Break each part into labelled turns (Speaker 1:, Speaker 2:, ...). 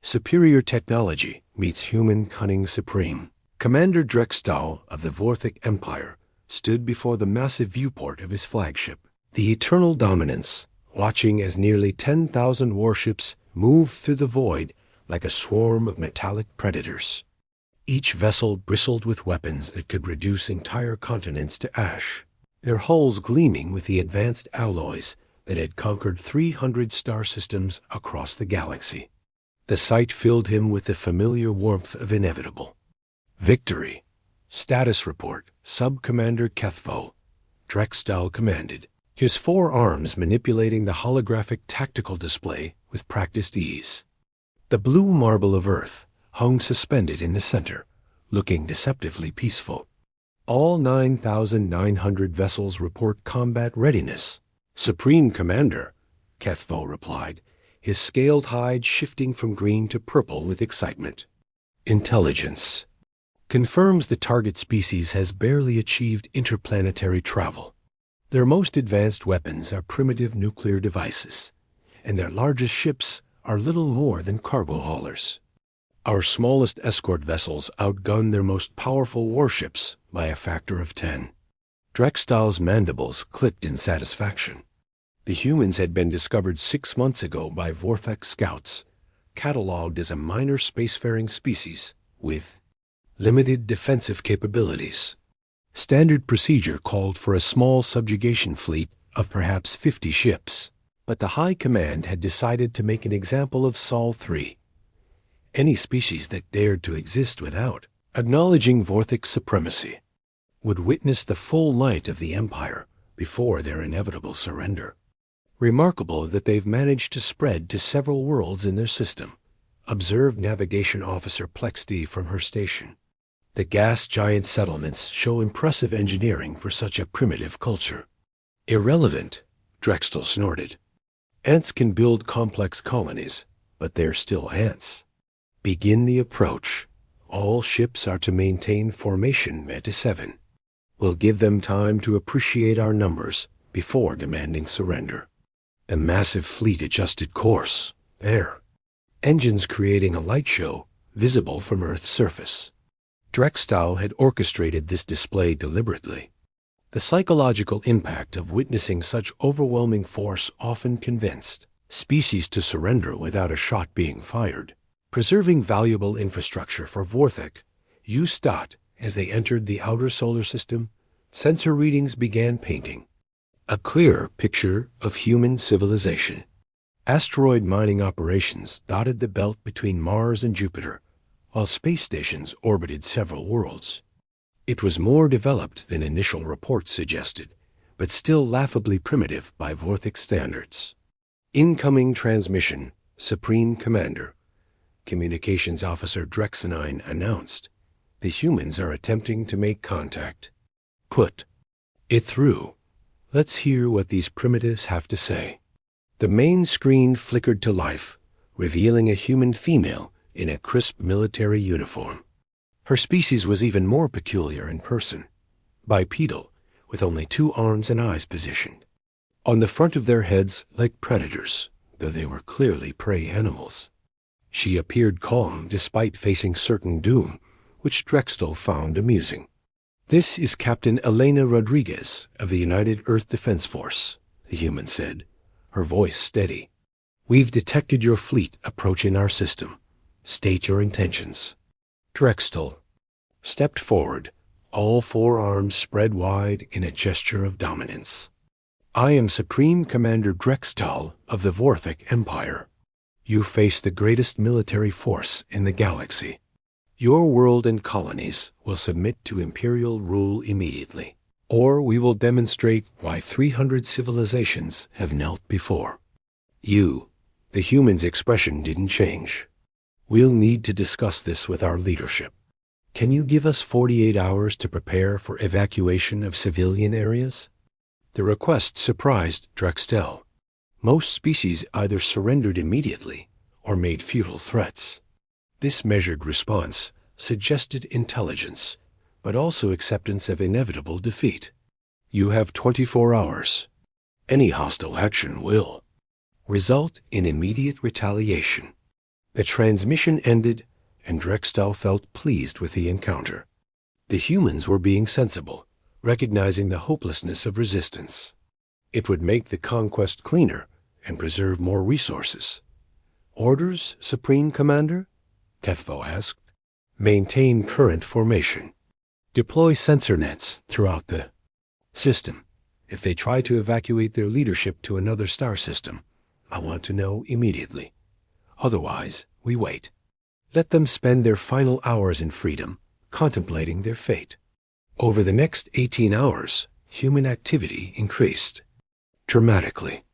Speaker 1: Superior technology meets human cunning supreme. Commander Drextal of the Vorthic Empire stood before the massive viewport of his flagship, the Eternal Dominance, watching as nearly 10,000 warships moved through the void like a swarm of metallic predators. Each vessel bristled with weapons that could reduce entire continents to ash, their hulls gleaming with the advanced alloys that had conquered 300 star systems across the galaxy. The sight filled him with the familiar warmth of inevitable victory. Status report, Sub-Commander Kethvo. Drextal commanded, his 4 arms manipulating the holographic tactical display with practiced ease. The blue marble of Earth hung suspended in the center, looking deceptively peaceful. All 9,900 vessels report combat readiness. Supreme Commander, Kethvo replied, his scaled hide shifting from green to purple with excitement. Intelligence confirms the target species has barely achieved interplanetary travel. Their most advanced weapons are primitive nuclear devices, and their largest ships are little more than cargo haulers. Our smallest escort vessels outgun their most powerful warships by a factor of 10. Drextal's mandibles clicked in satisfaction. The humans had been discovered 6 months ago by Vorthic scouts, catalogued as a minor spacefaring species with limited defensive capabilities. Standard procedure called for a small subjugation fleet of perhaps 50 ships, but the High Command had decided to make an example of Sol 3, any species that dared to exist without acknowledging Vorthic supremacy would witness the full light of the Empire before their inevitable surrender. Remarkable that they've managed to spread to several worlds in their system, observed Navigation Officer Plexd from her station. The gas giant settlements show impressive engineering for such a primitive culture. Irrelevant, Drextal snorted. Ants can build complex colonies, but they're still ants. Begin the approach. All ships are to maintain formation Meta 7. We'll give them time to appreciate our numbers before demanding surrender. A massive fleet adjusted course. There. Engines creating a light show visible from Earth's surface. Drextal had orchestrated this display deliberately. The psychological impact of witnessing such overwhelming force often convinced species to surrender without a shot being fired, preserving valuable infrastructure for Vorthic. As they entered the outer solar system, sensor readings began painting a clear picture of human civilization. Asteroid mining operations dotted the belt between Mars and Jupiter, while space stations orbited several worlds. It was more developed than initial reports suggested, but still laughably primitive by Vorthic standards. Incoming transmission, Supreme Commander. Communications Officer Drexenine announced. The humans are attempting to make contact. Put it through. Let's hear what these primitives have to say. The main screen flickered to life, revealing a human female in a crisp military uniform. Her species was even more peculiar in person, bipedal, with only 2 arms and eyes positioned on the front of their heads like predators, though they were clearly prey animals. She appeared calm despite facing certain doom, which Drextal found amusing. This is Captain Elena Rodriguez of the United Earth Defense Force, the human said, her voice steady. We've detected your fleet approaching our system. State your intentions. Drextal stepped forward, all 4 arms spread wide in a gesture of dominance. I am Supreme Commander Drextal of the Vorthic Empire. You face the greatest military force in the galaxy. Your world and colonies will submit to imperial rule immediately, or we will demonstrate why 300 civilizations have knelt before. You, the human's expression didn't change. We'll need to discuss this with our leadership. Can you give us 48 hours to prepare for evacuation of civilian areas? The request surprised Drextal. Most species either surrendered immediately or made futile threats. This measured response suggested intelligence, but also acceptance of inevitable defeat. You have 24 hours. Any hostile action will result in immediate retaliation. The transmission ended, and Drextel felt pleased with the encounter. The humans were being sensible, recognizing the hopelessness of resistance. It would make the conquest cleaner and preserve more resources. "Orders, Supreme Commander?" Kethvo asked. "Maintain current formation. Deploy sensor nets throughout the system. If they try to evacuate their leadership to another star system, I want to know immediately. Otherwise, we wait. Let them spend their final hours in freedom, contemplating their fate." Over the next 18 hours, human activity increased dramatically.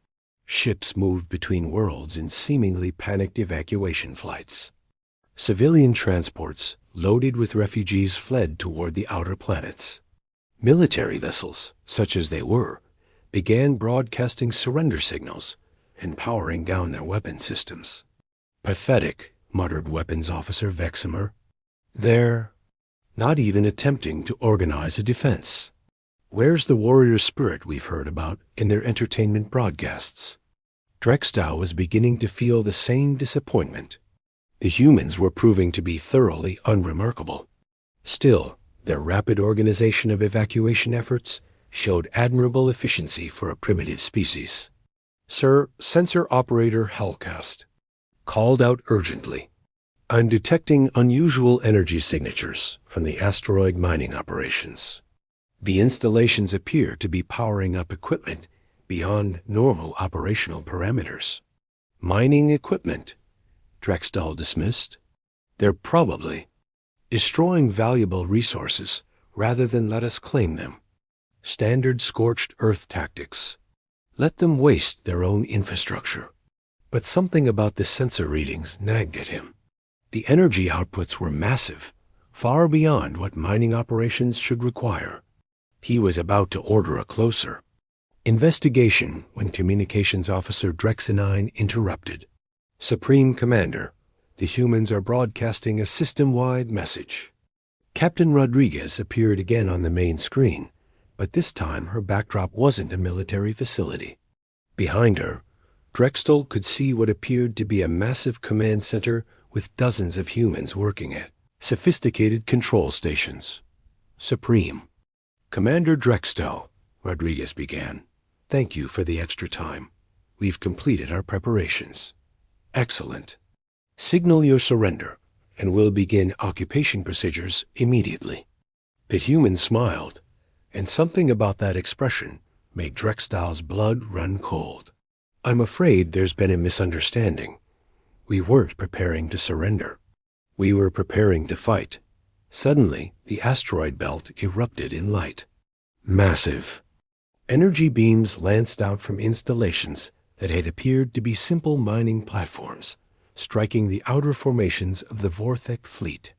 Speaker 1: Ships moved between worlds in seemingly panicked evacuation flights. Civilian transports, loaded with refugees, fled toward the outer planets. Military vessels, such as they were, began broadcasting surrender signals and powering down their weapon systems. "Pathetic," muttered Weapons Officer Veximer. "They're not even attempting to organize a defense. Where's the warrior spirit we've heard about in their entertainment broadcasts?" Drextel was beginning to feel the same disappointment. The humans were proving to be thoroughly unremarkable. Still, their rapid organization of evacuation efforts showed admirable efficiency for a primitive species. "Sir, Sensor Operator Hellcast. Called out urgently. I'm detecting unusual energy signatures from the asteroid mining operations. The installations appear to be powering up equipment beyond normal operational parameters." "Mining equipment," Drextel dismissed. "They're probably destroying valuable resources rather than let us claim them. Standard scorched earth tactics. Let them waste their own infrastructure." But something about the sensor readings nagged at him. The energy outputs were massive, far beyond what mining operations should require. He was about to order a closer investigation when Communications Officer Drexenine interrupted. "Supreme Commander, the humans are broadcasting a system-wide message." Captain Rodriguez appeared again on the main screen, but this time her backdrop wasn't a military facility. Behind her, Drextel could see what appeared to be a massive command center with dozens of humans working at sophisticated control stations. "Supreme Commander Drextel," Rodriguez began, "thank you for the extra time. We've completed our preparations." "Excellent. Signal your surrender, and we'll begin occupation procedures immediately." The human smiled, and something about that expression made Drextel's blood run cold. "I'm afraid there's been a misunderstanding. We weren't preparing to surrender. We were preparing to fight." Suddenly, the asteroid belt erupted in light. Massive energy beams lanced out from installations that had appeared to be simple mining platforms, striking the outer formations of the Vorthek fleet.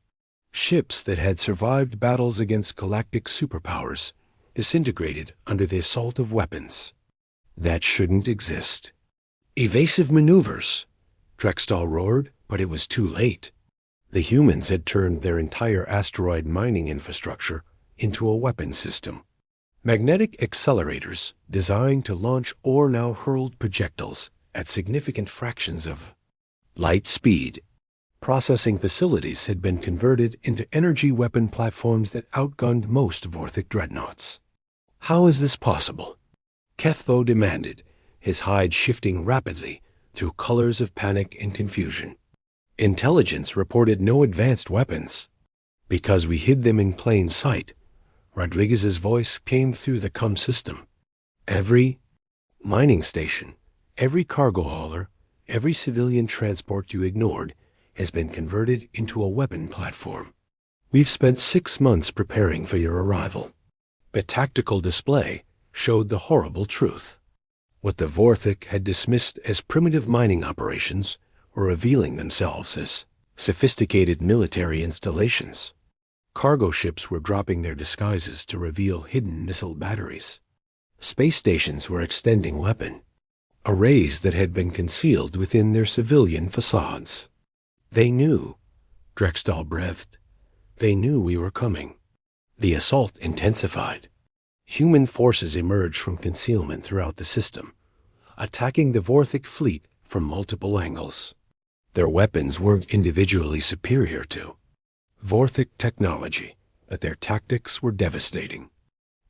Speaker 1: Ships that had survived battles against galactic superpowers disintegrated under the assault of weapons that shouldn't exist. "Evasive maneuvers!" Drextel roared, but it was too late. The humans had turned their entire asteroid mining infrastructure into a weapon system. Magnetic accelerators designed to launch or now hurled projectiles at significant fractions of light speed. Processing facilities had been converted into energy weapon platforms that outgunned most Vorthik dreadnoughts. "How is this possible?" Kethvo demanded, his hide shifting rapidly through colors of panic and confusion. "Intelligence reported no advanced weapons." "Because we hid them in plain sight." Rodriguez's voice came through the CUM system. "Every mining station, every cargo hauler, every civilian transport you ignored has been converted into a weapon platform. We've spent 6 months preparing for your arrival." The tactical display showed the horrible truth. What the Vorthik had dismissed as primitive mining operations were revealing themselves as sophisticated military installations. Cargo ships were dropping their disguises to reveal hidden missile batteries. Space stations were extending weapon arrays that had been concealed within their civilian facades. "They knew," Drextel breathed. "They knew we were coming." The assault intensified. Human forces emerged from concealment throughout the system, attacking the Vorthik fleet from multiple angles. Their weapons weren't individually superior to Vorthic technology, but their tactics were devastating.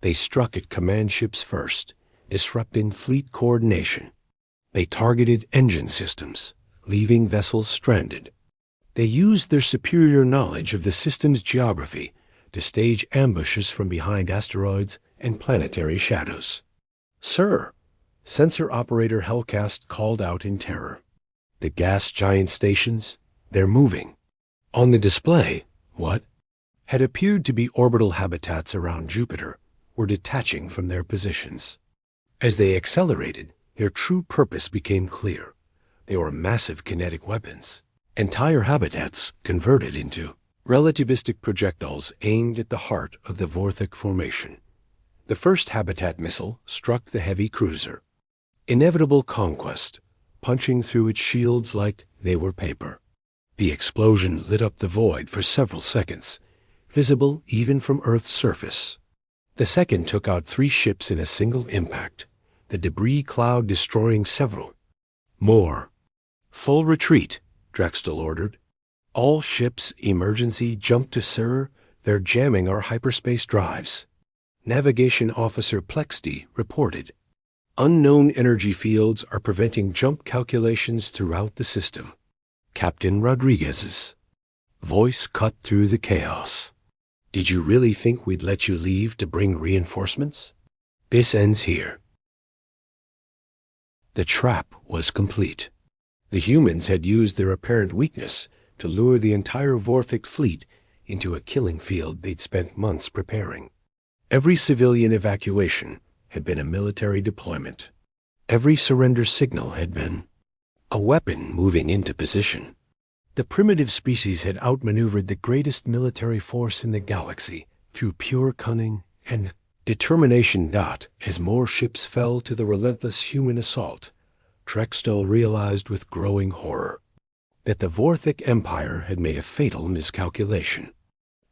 Speaker 1: They struck at command ships first, disrupting fleet coordination. They targeted engine systems, leaving vessels stranded. They used their superior knowledge of the system's geography to stage ambushes from behind asteroids and planetary shadows. "Sir," sensor operator Hellcast called out in terror. "The gas giant stations, they're moving." On the display, what had appeared to be orbital habitats around Jupiter were detaching from their positions. As they accelerated, their true purpose became clear. They were massive kinetic weapons, entire habitats converted into relativistic projectiles aimed at the heart of the Vorthic formation. The first habitat missile struck the heavy cruiser. Inevitable conquest, punching through its shields like they were paper. The explosion lit up the void for several seconds, visible even from Earth's surface. The second took out 3 ships in a single impact, the debris cloud destroying several more. "Full retreat," Drexel ordered. "All ships emergency jump to Sir. They're jamming our hyperspace drives." Navigation Officer Plexty reported. "Unknown energy fields are preventing jump calculations throughout the system." Captain Rodriguez's voice cut through the chaos. "Did you really think we'd let you leave to bring reinforcements? This ends here." The trap was complete. The humans had used their apparent weakness to lure the entire Vorthic fleet into a killing field they'd spent months preparing. Every civilian evacuation had been a military deployment. Every surrender signal had been a weapon moving into position. The primitive species had outmaneuvered the greatest military force in the galaxy through pure cunning and determination. As more ships fell to the relentless human assault, Drexel realized with growing horror that the Vorthic Empire had made a fatal miscalculation.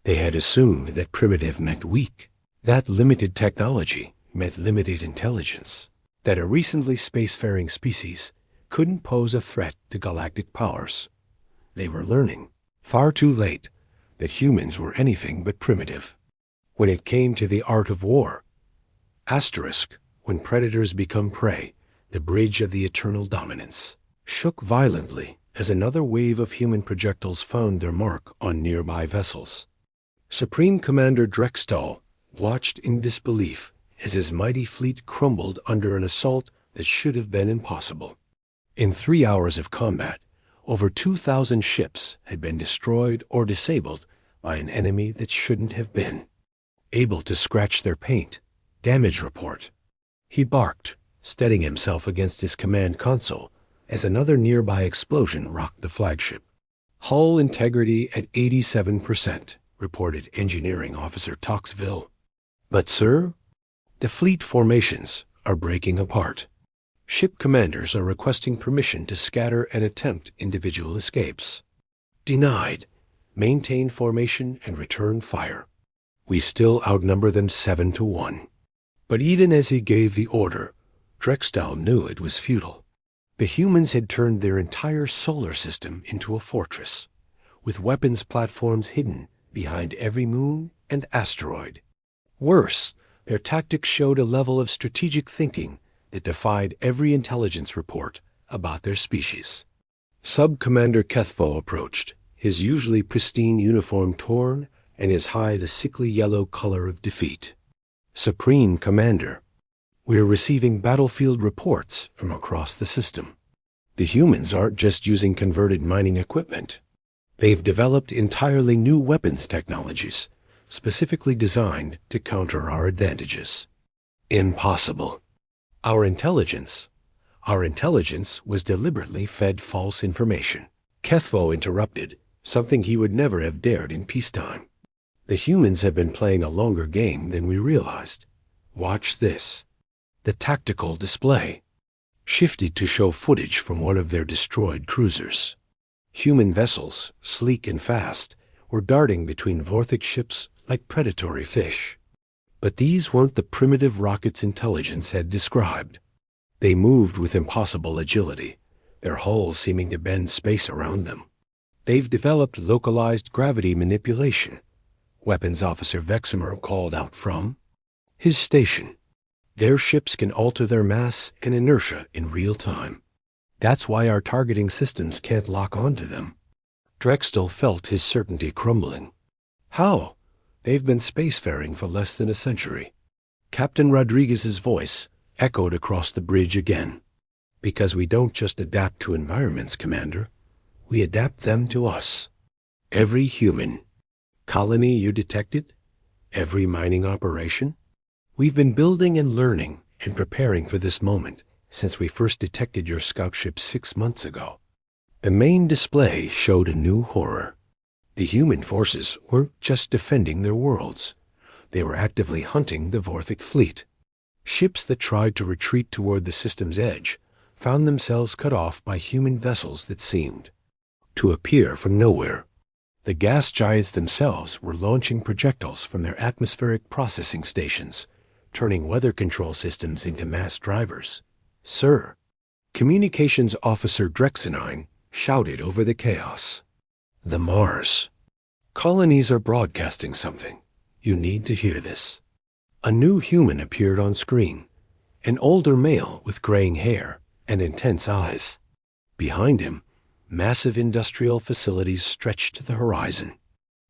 Speaker 1: They had assumed that primitive meant weak, that limited technology meant limited intelligence, that a recently spacefaring species couldn't pose a threat to galactic powers. They were learning, far too late, that humans were anything but primitive. When it came to the art of war, when predators become prey, the bridge of the eternal dominance shook violently as another wave of human projectiles found their mark on nearby vessels. Supreme Commander Drexel watched in disbelief as his mighty fleet crumbled under an assault that should have been impossible. In 3 hours of combat, over 2,000 ships had been destroyed or disabled by an enemy that shouldn't have been able to scratch their paint. Damage report. He barked, steadying himself against his command console as another nearby explosion rocked the flagship. "Hull integrity at 87%, reported Engineering Officer Toxville. "But, sir, the fleet formations are breaking apart. Ship commanders are requesting permission to scatter and attempt individual escapes." "Denied. Maintain formation and return fire. We still outnumber them 7-1. But even as he gave the order, Drexel knew it was futile. The humans had turned their entire solar system into a fortress, with weapons platforms hidden behind every moon and asteroid. Worse, their tactics showed a level of strategic thinking that defied every intelligence report about their species. Sub-Commander Kethvo approached, his usually pristine uniform torn and his hide a sickly yellow color of defeat. "Supreme Commander, we're receiving battlefield reports from across the system. The humans aren't just using converted mining equipment. They've developed entirely new weapons technologies, specifically designed to counter our advantages." "Impossible. Our intelligence was deliberately fed false information." Kethvo interrupted, something he would never have dared in peacetime. "The humans have been playing a longer game than we realized. Watch this." The tactical display shifted to show footage from one of their destroyed cruisers. Human vessels, sleek and fast, were darting between Vorthic ships like predatory fish. But these weren't the primitive rockets intelligence had described. They moved with impossible agility, their hulls seeming to bend space around them. They've developed localized gravity manipulation, Weapons Officer Veximer called out from his station. Their ships can alter their mass and inertia in real time. That's why our targeting systems can't lock onto them. Drexel felt his certainty crumbling. How? They've been spacefaring for less than a century. Captain Rodriguez's voice echoed across the bridge again. Because we don't just adapt to environments, Commander. We adapt them to us. Every human colony you detected, every mining operation. We've been building and learning and preparing for this moment since we first detected your scout ship 6 months ago. The main display showed a new horror. The human forces weren't just defending their worlds. They were actively hunting the Vorthic fleet. Ships that tried to retreat toward the system's edge found themselves cut off by human vessels that seemed to appear from nowhere. The gas giants themselves were launching projectiles from their atmospheric processing stations, turning weather control systems into mass drivers. Sir, Communications Officer Drexenine shouted over the chaos. The Mars colonies are broadcasting something. You need to hear this. A new human appeared on screen, an older male with graying hair and intense eyes. Behind him, massive industrial facilities stretched to the horizon.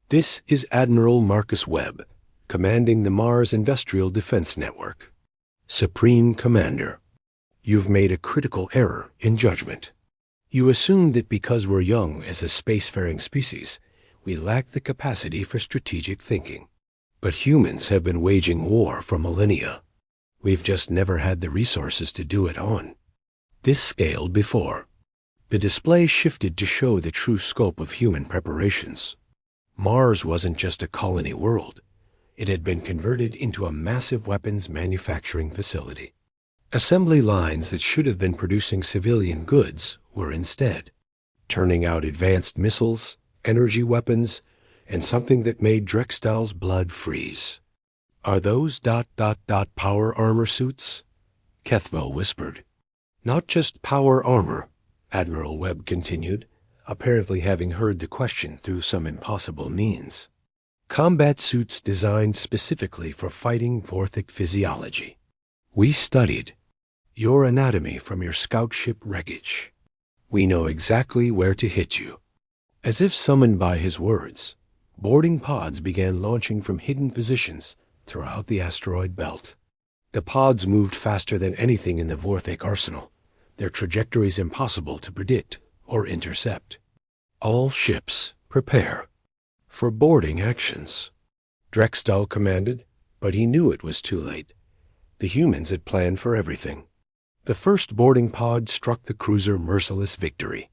Speaker 1: This is Admiral Marcus Webb, commanding the Mars Industrial Defense Network. Supreme Commander, you've made a critical error in judgment. You assumed that because we're young as a spacefaring species, we lack the capacity for strategic thinking. But humans have been waging war for millennia. We've just never had the resources to do it on this scale before. The display shifted to show the true scope of human preparations. Mars wasn't just a colony world. It had been converted into a massive weapons manufacturing facility. Assembly lines that should have been producing civilian goods were instead turning out advanced missiles, energy weapons, and something that made Drextal's blood freeze. Are those ... power armor suits? Kethvo whispered. Not just power armor, Admiral Webb continued, apparently having heard the question through some impossible means. Combat suits designed specifically for fighting Vorthic physiology. We studied your anatomy from your scout ship wreckage. We know exactly where to hit you. As if summoned by his words, boarding pods began launching from hidden positions throughout the asteroid belt. The pods moved faster than anything in the Vorthic arsenal, their trajectories impossible to predict or intercept. All ships, prepare for boarding actions. Drextal commanded, but he knew it was too late. The humans had planned for everything. The first boarding pod struck the cruiser Merciless Victory.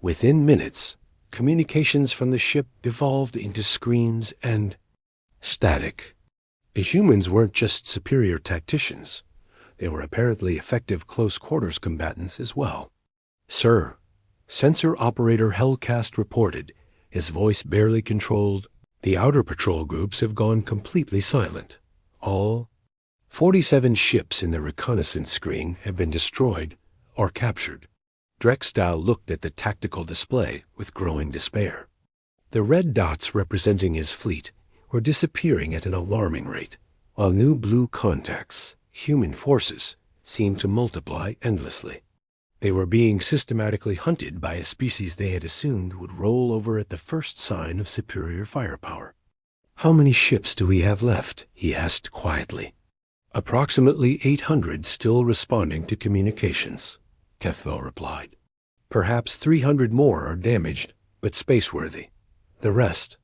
Speaker 1: Within minutes, communications from the ship devolved into screams and static. The humans weren't just superior tacticians. They were apparently effective close-quarters combatants as well. Sir, Sensor Operator Hellcast reported, his voice barely controlled. The outer patrol groups have gone completely silent. All 47 ships in the reconnaissance screen have been destroyed or captured. Drextal looked at the tactical display with growing despair. The red dots representing his fleet were disappearing at an alarming rate, while new blue contacts, human forces, seemed to multiply endlessly. They were being systematically hunted by a species they had assumed would roll over at the first sign of superior firepower. How many ships do we have left? He asked quietly. Approximately 800 still responding to communications, Kethvo replied. Perhaps 300 more are damaged, but spaceworthy. The rest.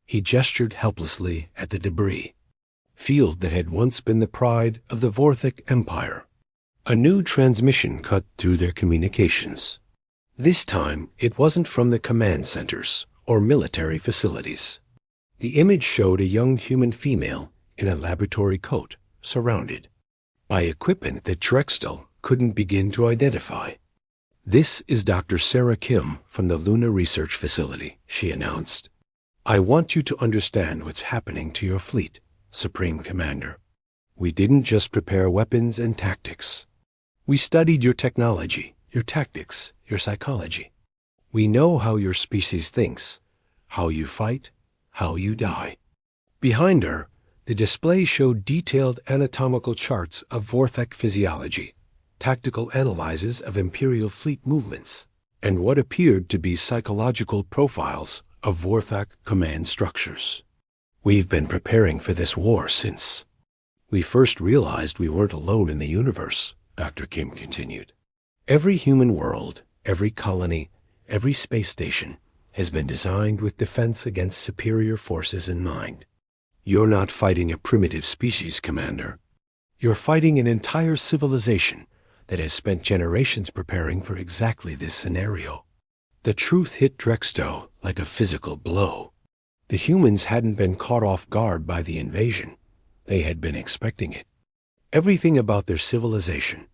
Speaker 1: He gestured helplessly at the debris, field that had once been the pride of the Vorthic Empire. A new transmission cut through their communications. This time, it wasn't from the command centers or military facilities. The image showed a young human female in a laboratory coat, surrounded by equipment that Drextal couldn't begin to identify. This is Dr. Sarah Kim from the Luna Research Facility, she announced. I want you to understand what's happening to your fleet, Supreme Commander. We didn't just prepare weapons and tactics. We studied your technology, your tactics, your psychology. We know how your species thinks, how you fight, how you die. Behind her, the display showed detailed anatomical charts of Vorthek physiology, tactical analyses of Imperial fleet movements, and what appeared to be psychological profiles of Vorthek command structures. We've been preparing for this war since we first realized we weren't alone in the universe, Dr. Kim continued. Every human world, every colony, every space station has been designed with defense against superior forces in mind. You're not fighting a primitive species, Commander. You're fighting an entire civilization that has spent generations preparing for exactly this scenario. The truth hit Drextow like a physical blow. The humans hadn't been caught off guard by the invasion. They had been expecting it. Everything about their civilization,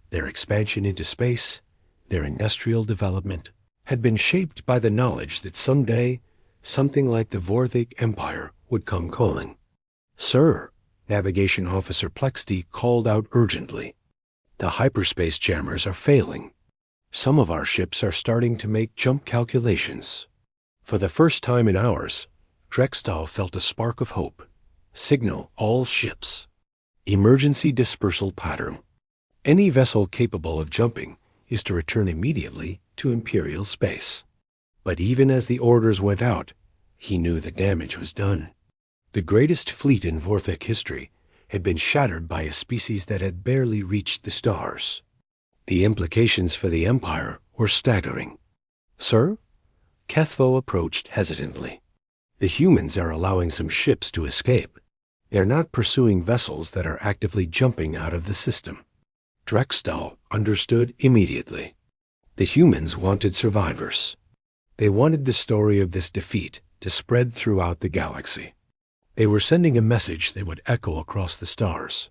Speaker 1: their expansion into space, their industrial development, had been shaped by the knowledge that someday something like the Vorthik Empire would come calling. Sir, Navigation Officer Plexty called out urgently. The hyperspace jammers are failing. Some of our ships are starting to make jump calculations. For the first time in hours, Drextow felt a spark of hope. Signal all ships. Emergency dispersal pattern. Any vessel capable of jumping is to return immediately to Imperial space. But even as the orders went out, he knew the damage was done. The greatest fleet in Vorthek history had been shattered by a species that had barely reached the stars. The implications for the Empire were staggering. Sir? Kethvo approached hesitantly. The humans are allowing some ships to escape. They're not pursuing vessels that are actively jumping out of the system. Drextow understood immediately. The humans wanted survivors. They wanted the story of this defeat to spread throughout the galaxy. They were sending a message that would echo across the stars.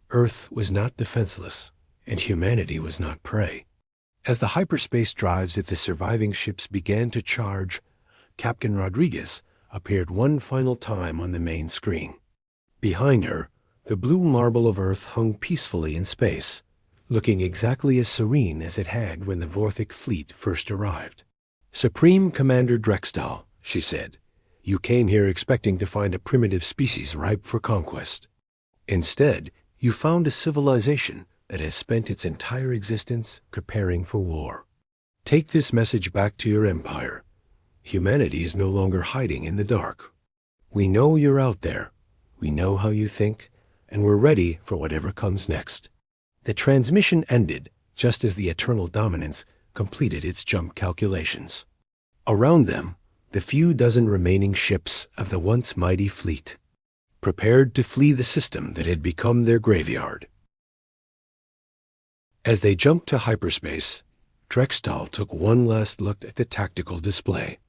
Speaker 1: Earth was not defenseless, and humanity was not prey. As the hyperspace drives of the surviving ships began to charge, Captain Rodriguez appeared one final time on the main screen. Behind her, the blue marble of Earth hung peacefully in space, looking exactly as serene as it had when the Vorthik fleet first arrived. Supreme Commander Drextow, she said, you came here expecting to find a primitive species ripe for conquest. Instead, you found a civilization that has spent its entire existence preparing for war. Take this message back to your empire. Humanity is no longer hiding in the dark. We know you're out there. We know how you think, and we're ready for whatever comes next. The transmission ended just as the Eternal Dominance completed its jump calculations. Around them, the few dozen remaining ships of the once mighty fleet, prepared to flee the system that had become their graveyard. As they jumped to hyperspace, Drextow took one last look at the tactical display.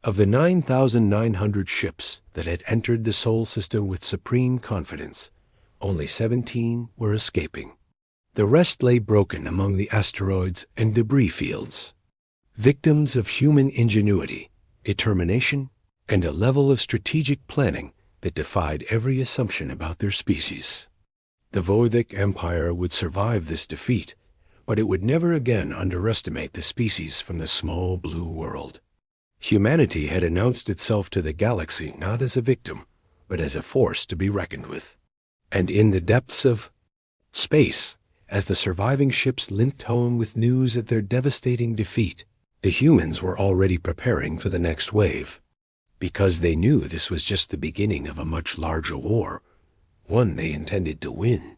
Speaker 1: Of the 9,900 ships that had entered the Sol system with supreme confidence, only 17 were escaping. The rest lay broken among the asteroids and debris fields, victims of human ingenuity, determination, and a level of strategic planning that defied every assumption about their species. The Vorthik Empire would survive this defeat, but it would never again underestimate the species from the small blue world. Humanity had announced itself to the galaxy not as a victim, but as a force to be reckoned with. And in the depths of space, as the surviving ships limped home with news of their devastating defeat, the humans were already preparing for the next wave. Because they knew this was just the beginning of a much larger war, one they intended to win.